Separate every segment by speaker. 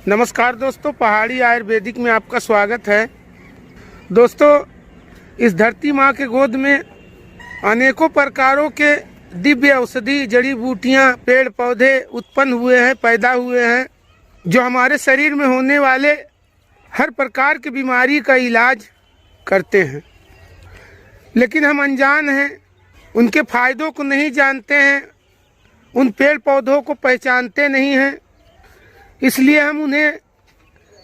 Speaker 1: नमस्कार दोस्तों, पहाड़ी आयुर्वेदिक में आपका स्वागत है। दोस्तों, इस धरती माँ के गोद में अनेकों प्रकारों के दिव्य औषधि जड़ी बूटियाँ पेड़ पौधे उत्पन्न हुए हैं, पैदा हुए हैं, जो हमारे शरीर में होने वाले हर प्रकार की बीमारी का इलाज करते हैं। लेकिन हम अनजान हैं, उनके फायदों को नहीं जानते हैं, उन पेड़ पौधों को पहचानते नहीं हैं। इसलिए हम उन्हें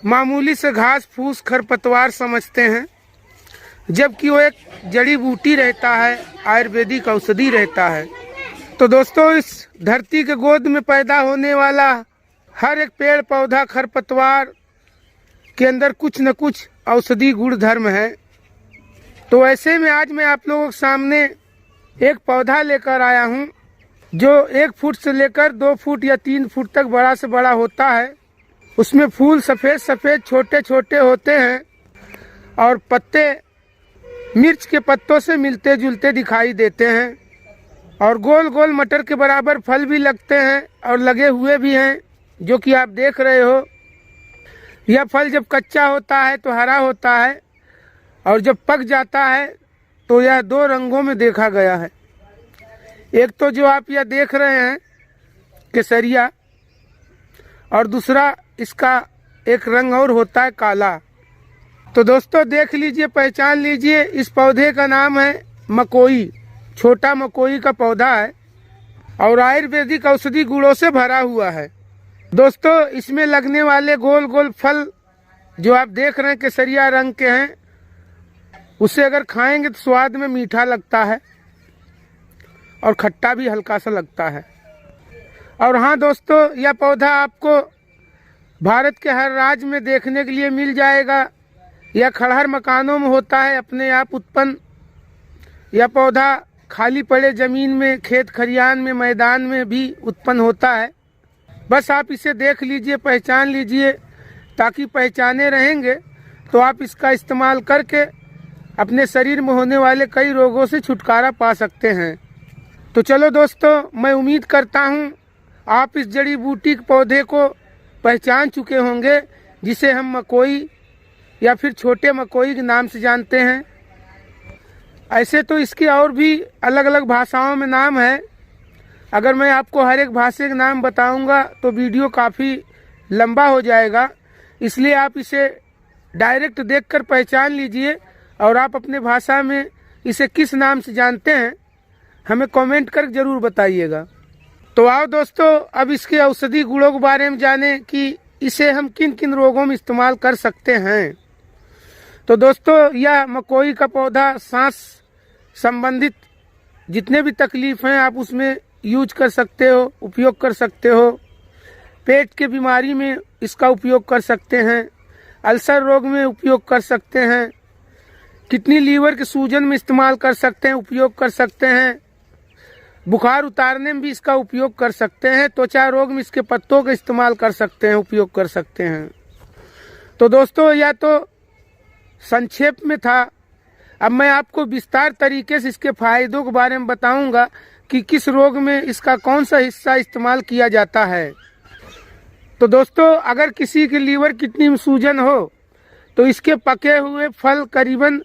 Speaker 1: मामूली से घास फूस खरपतवार समझते हैं, जबकि वो एक जड़ी बूटी रहता है, आयुर्वेदिक औषधि रहता है। तो दोस्तों, इस धरती के गोद में पैदा होने वाला हर एक पेड़ पौधा खरपतवार के अंदर कुछ न कुछ औषधि गुण धर्म है। तो ऐसे में आज मैं आप लोगों के सामने एक पौधा लेकर आया हूँ, जो 1 फुट से लेकर 2 फुट या 3 फुट तक बड़ा से बड़ा होता है। उसमें फूल सफ़ेद सफ़ेद छोटे छोटे होते हैं और पत्ते मिर्च के पत्तों से मिलते जुलते दिखाई देते हैं, और गोल गोल मटर के बराबर फल भी लगते हैं और लगे हुए भी हैं, जो कि आप देख रहे हो। यह फल जब कच्चा होता है तो हरा होता है, और जब पक जाता है तो यह 2 रंगों में देखा गया है। एक तो जो आप यह देख रहे हैं केसरिया, और दूसरा इसका एक रंग और होता है काला। तो दोस्तों, देख लीजिए, पहचान लीजिए, इस पौधे का नाम है मकोई। छोटा मकोई का पौधा है और आयुर्वेदिक औषधि गुणों से भरा हुआ है। दोस्तों, इसमें लगने वाले गोल गोल फल जो आप देख रहे हैं केसरिया रंग के हैं, उसे अगर खाएंगे तो स्वाद में मीठा लगता है और खट्टा भी हल्का सा लगता है। और हाँ दोस्तों, यह पौधा आपको भारत के हर राज्य में देखने के लिए मिल जाएगा। यह खड़हर मकानों में होता है, अपने आप उत्पन्न। यह पौधा खाली पड़े ज़मीन में, खेत खलिहान में, मैदान में भी उत्पन्न होता है। बस आप इसे देख लीजिए, पहचान लीजिए, ताकि पहचाने रहेंगे तो आप इसका इस्तेमाल करके अपने शरीर में होने वाले कई रोगों से छुटकारा पा सकते हैं। तो चलो दोस्तों, मैं उम्मीद करता हूँ आप इस जड़ी बूटी के पौधे को पहचान चुके होंगे, जिसे हम मकोई या फिर छोटे मकोई के नाम से जानते हैं। ऐसे तो इसके और भी अलग अलग भाषाओं में नाम है। अगर मैं आपको हर एक भाषा के नाम बताऊंगा तो वीडियो काफ़ी लंबा हो जाएगा, इसलिए आप इसे डायरेक्ट देखकर पहचान लीजिए, और आप अपने भाषा में इसे किस नाम से जानते हैं हमें कमेंट कर जरूर बताइएगा। तो आओ दोस्तों, अब इसके औषधि गुणों के बारे में जानें कि इसे हम किन किन रोगों में इस्तेमाल कर सकते हैं। तो दोस्तों, यह मकोई का पौधा सांस संबंधित जितने भी तकलीफ हैं आप उसमें यूज कर सकते हो, उपयोग कर सकते हो। पेट के बीमारी में इसका उपयोग कर सकते हैं, अल्सर रोग में उपयोग कर सकते हैं, किडनी लीवर के सूजन में इस्तेमाल कर सकते हैं, उपयोग कर सकते हैं, बुखार उतारने में भी इसका उपयोग कर सकते हैं, त्वचा रोग में इसके पत्तों का इस्तेमाल कर सकते हैं, उपयोग कर सकते हैं। तो दोस्तों, यह तो संक्षेप में था। अब मैं आपको विस्तार तरीके से इसके फायदों के बारे में बताऊंगा कि किस रोग में इसका कौन सा हिस्सा इस्तेमाल किया जाता है। तो दोस्तों, अगर किसी के लीवर किडनी में सूजन हो तो इसके पके हुए फल करीबन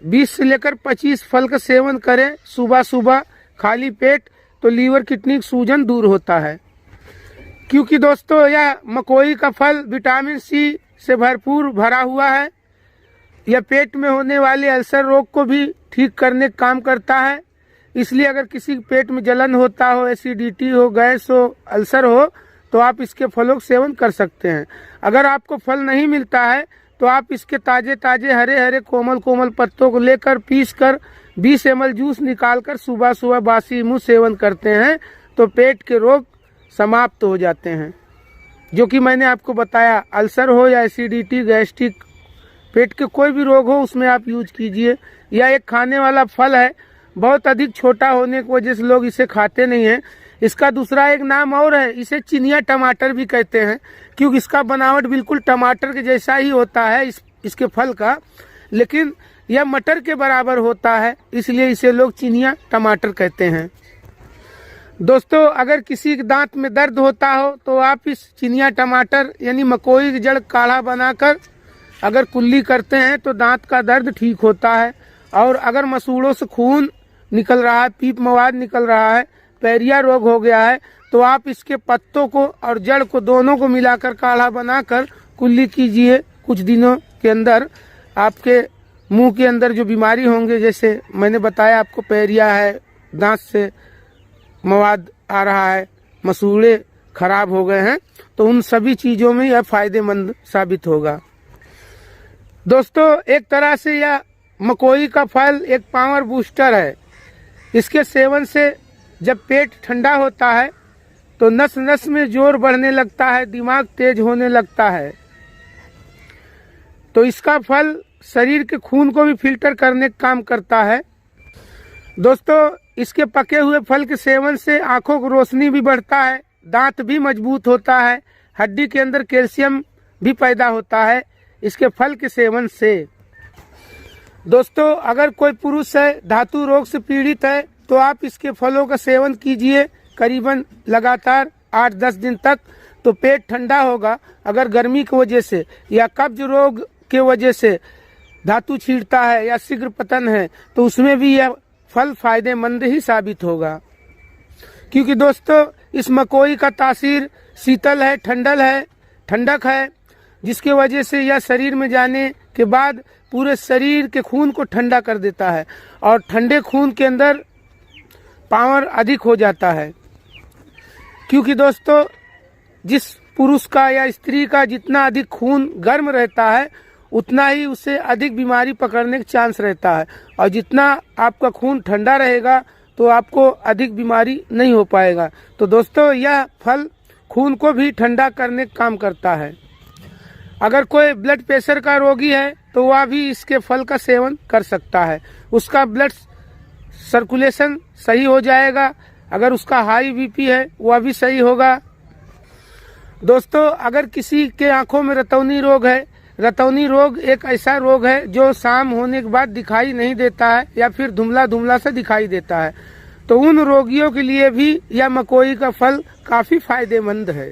Speaker 1: 20 से लेकर 25 फल का सेवन करें सुबह सुबह खाली पेट, तो लीवर किडनी सूजन दूर होता है। क्योंकि दोस्तों, यह मकोई का फल विटामिन सी से भरपूर भरा हुआ है। यह पेट में होने वाले अल्सर रोग को भी ठीक करने का काम करता है। इसलिए अगर किसी के पेट में जलन होता हो, एसिडिटी हो, गैस हो, अल्सर हो, तो आप इसके फलों का सेवन कर सकते हैं। अगर आपको फल नहीं मिलता है तो आप इसके ताजे ताजे हरे हरे कोमल कोमल पत्तों को लेकर पीस कर 20 ml जूस निकालकर सुबह सुबह बासी मुंह सेवन करते हैं तो पेट के रोग समाप्त हो जाते हैं। जो कि मैंने आपको बताया, अल्सर हो या एसिडिटी, गैस्ट्रिक, पेट के कोई भी रोग हो, उसमें आप यूज कीजिए। यह एक खाने वाला फल है, बहुत अधिक छोटा होने की वजह से लोग इसे खाते नहीं हैं। इसका दूसरा एक नाम और है, इसे चिनिया टमाटर भी कहते हैं, क्योंकि इसका बनावट बिल्कुल टमाटर के जैसा ही होता है इसके फल का, लेकिन यह मटर के बराबर होता है, इसलिए इसे लोग चिनिया टमाटर कहते हैं। दोस्तों अगर किसी के दांत में दर्द होता हो तो आप इस चिनिया टमाटर यानी मकोई की जड़ काढ़ा बनाकर अगर कुल्ली करते हैं तो दांत का दर्द ठीक होता है। और अगर मसूड़ों से खून निकल रहा है, पीप मवाद निकल रहा है, पैरिया रोग हो गया है, तो आप इसके पत्तों को और जड़ को दोनों को मिलाकर काढ़ा बनाकर कुल्ली कीजिए। कुछ दिनों के अंदर आपके मुंह के अंदर जो बीमारी होंगे, जैसे मैंने बताया आपको पैरिया है, दांत से मवाद आ रहा है, मसूड़े खराब हो गए हैं, तो उन सभी चीज़ों में यह फायदेमंद साबित होगा। दोस्तों एक तरह से यह मकोई का फल एक पावर बूस्टर है। इसके सेवन से जब पेट ठंडा होता है तो नस नस में जोर बढ़ने लगता है, दिमाग तेज होने लगता है। तो इसका फल शरीर के खून को भी फिल्टर करने का काम करता है। दोस्तों इसके पके हुए फल के सेवन से आंखों को रोशनी भी बढ़ता है, दांत भी मजबूत होता है, हड्डी के अंदर कैल्शियम भी पैदा होता है इसके फल के सेवन से। दोस्तों अगर कोई पुरुष है धातु रोग से पीड़ित है तो आप इसके फलों का सेवन कीजिए करीबन लगातार 8-10 दिन तक, तो पेट ठंडा होगा। अगर गर्मी की वजह से या कब्ज रोग के वजह से धातु छींटता है या शीघ्र पतन है तो उसमें भी यह फल फायदेमंद ही साबित होगा। क्योंकि दोस्तों इस मकोई का तासीर शीतल है, ठंडक है, जिसके वजह से यह शरीर में जाने के बाद पूरे शरीर के खून को ठंडा कर देता है और ठंडे खून के अंदर पावर अधिक हो जाता है। क्योंकि दोस्तों जिस पुरुष का या स्त्री का जितना अधिक खून गर्म रहता है उतना ही उसे अधिक बीमारी पकड़ने का चांस रहता है, और जितना आपका खून ठंडा रहेगा तो आपको अधिक बीमारी नहीं हो पाएगा। तो दोस्तों यह फल खून को भी ठंडा करने का काम करता है। अगर कोई ब्लड प्रेशर का रोगी है तो वह भी इसके फल का सेवन कर सकता है, उसका ब्लड सर्कुलेशन सही हो जाएगा। अगर उसका हाई बीपी है वह भी सही होगा। दोस्तों अगर किसी के आंखों में रतौनी रोग है, रतौनी रोग एक ऐसा रोग है जो शाम होने के बाद दिखाई नहीं देता है या फिर धुंधला धुंधला सा दिखाई देता है, तो उन रोगियों के लिए भी यह मकोई का फल काफ़ी फायदेमंद है।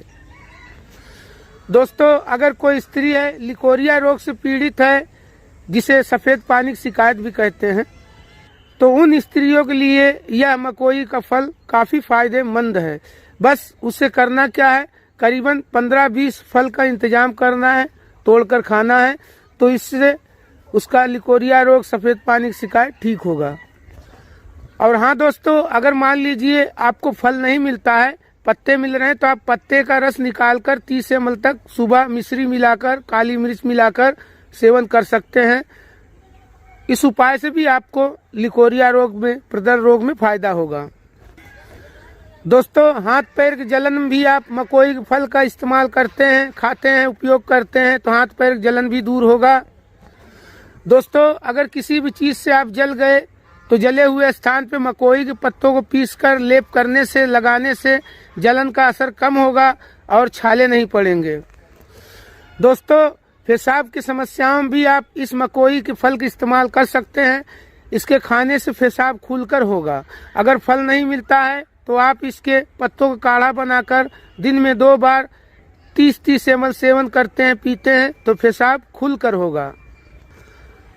Speaker 1: दोस्तों अगर कोई स्त्री है लिकोरिया रोग से पीड़ित है, जिसे सफ़ेद पानी की शिकायत भी कहते हैं, तो उन स्त्रियों के लिए यह मकोई का फल काफ़ी फायदेमंद है। बस उसे करना क्या है, करीबन 15-20 फल का इंतजाम करना है, तोड़कर खाना है, तो इससे उसका लिकोरिया रोग सफ़ेद पानी की शिकायत ठीक होगा। और हाँ दोस्तों अगर मान लीजिए आपको फल नहीं मिलता है, पत्ते मिल रहे हैं, तो आप पत्ते का रस निकालकर 30 ml तक सुबह मिश्री मिलाकर, काली मिर्च मिलाकर सेवन कर सकते हैं। इस उपाय से भी आपको लिकोरिया रोग में, प्रदर रोग में फायदा होगा। दोस्तों हाथ पैर की जलन में भी आप मकोई के फल का इस्तेमाल करते हैं, खाते हैं, उपयोग करते हैं, तो हाथ पैर की जलन भी दूर होगा। दोस्तों अगर किसी भी चीज़ से आप जल गए तो जले हुए स्थान पे मकोई के पत्तों को पीसकर लेप करने से, लगाने से जलन का असर कम होगा और छाले नहीं पड़ेंगे। दोस्तों पेशाब की समस्याओं में भी आप इस मकोई के फल का इस्तेमाल कर सकते हैं। इसके खाने से पेशाब खुलकर होगा। अगर फल नहीं मिलता है तो आप इसके पत्तों का काढ़ा बनाकर दिन में 2 बार 30-30 ml सेवन करते हैं, पीते हैं, तो पेशाब खुलकर होगा।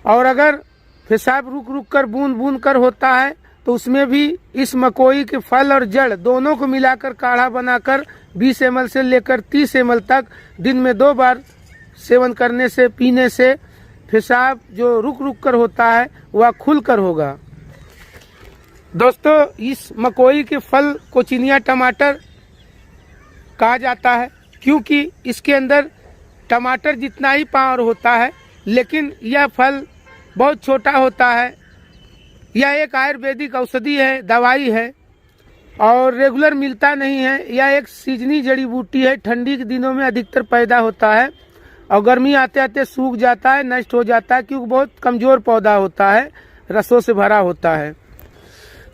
Speaker 1: और अगर पेशाब रुक रुक कर, बूंद बूंद कर होता है, तो उसमें भी इस मकोई के फल और जड़ दोनों को मिलाकर काढ़ा बनाकर 20 ml से लेकर 30 ml तक दिन में 2 बार सेवन करने से, पीने से पेशाब जो रुक रुक कर होता है वह खुल कर होगा। दोस्तों इस मकोई के फल को चिनिया टमाटर कहा जाता है, क्योंकि इसके अंदर टमाटर जितना ही पावर होता है, लेकिन यह फल बहुत छोटा होता है। यह एक आयुर्वेदिक औषधि है, दवाई है, और रेगुलर मिलता नहीं है। यह एक सीजनी जड़ी बूटी है, ठंडी के दिनों में अधिकतर पैदा होता है और गर्मी आते आते सूख जाता है, नष्ट हो जाता है, क्योंकि बहुत कमज़ोर पौधा होता है, रसों से भरा होता है।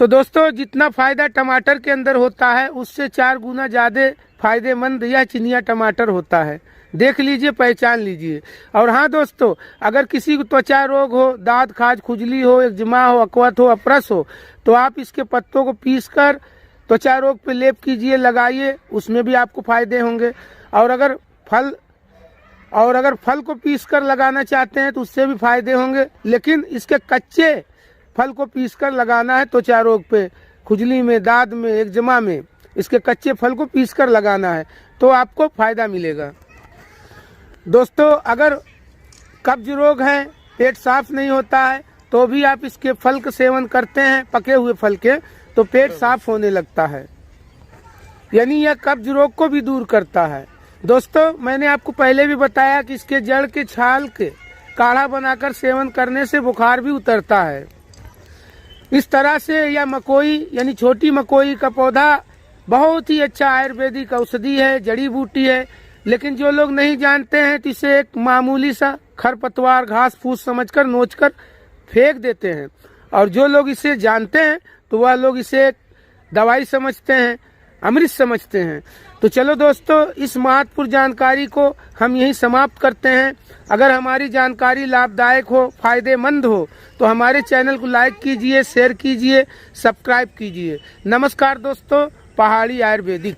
Speaker 1: तो दोस्तों जितना फ़ायदा टमाटर के अंदर होता है उससे 4 गुना ज़्यादा फायदेमंद यह चिनिया टमाटर होता है। देख लीजिए, पहचान लीजिए। और हाँ दोस्तों अगर किसी को त्वचा रोग हो, दांत खाज, खुजली हो, एक्जिमा हो, अकवत हो, अपरस हो, तो आप इसके पत्तों को पीसकर त्वचा रोग पे लेप कीजिए, लगाइए, उसमें भी आपको फायदे होंगे। और अगर फल को पीसकर लगाना चाहते हैं तो उससे भी फायदे होंगे, लेकिन इसके कच्चे फल को पीसकर लगाना है त्वचा रोग पे, खुजली में, दाद में, एक्जिमा में, इसके कच्चे फल को पीसकर लगाना है तो आपको फायदा मिलेगा। दोस्तों, अगर कब्ज रोग है, पेट साफ नहीं होता है, तो भी आप इसके फल का सेवन करते हैं, पके हुए फल के, तो पेट साफ होने लगता है, यानी यह कब्ज रोग को भी दूर करता है। दोस्तों, मैंने आपको पहले भी बताया कि इसके जड़ के छाल के काढ़ा बनाकर सेवन करने से बुखार भी उतरता है। इस तरह से यह मकोई यानी छोटी मकोई का पौधा बहुत ही अच्छा आयुर्वेदिक औषधि है, जड़ी बूटी है, लेकिन जो लोग नहीं जानते हैं तो इसे एक मामूली सा खरपतवार, घास फूस समझकर नोचकर फेंक देते हैं, और जो लोग इसे जानते हैं तो वह लोग इसे एक दवाई समझते हैं, अमृत समझते हैं। तो चलो दोस्तों, इस महत्वपूर्ण जानकारी को हम यहीं समाप्त करते हैं। अगर हमारी जानकारी लाभदायक हो, फायदेमंद हो, तो हमारे चैनल को लाइक कीजिए, शेयर कीजिए, सब्सक्राइब कीजिए। नमस्कार दोस्तों, पहाड़ी आयुर्वेदिक।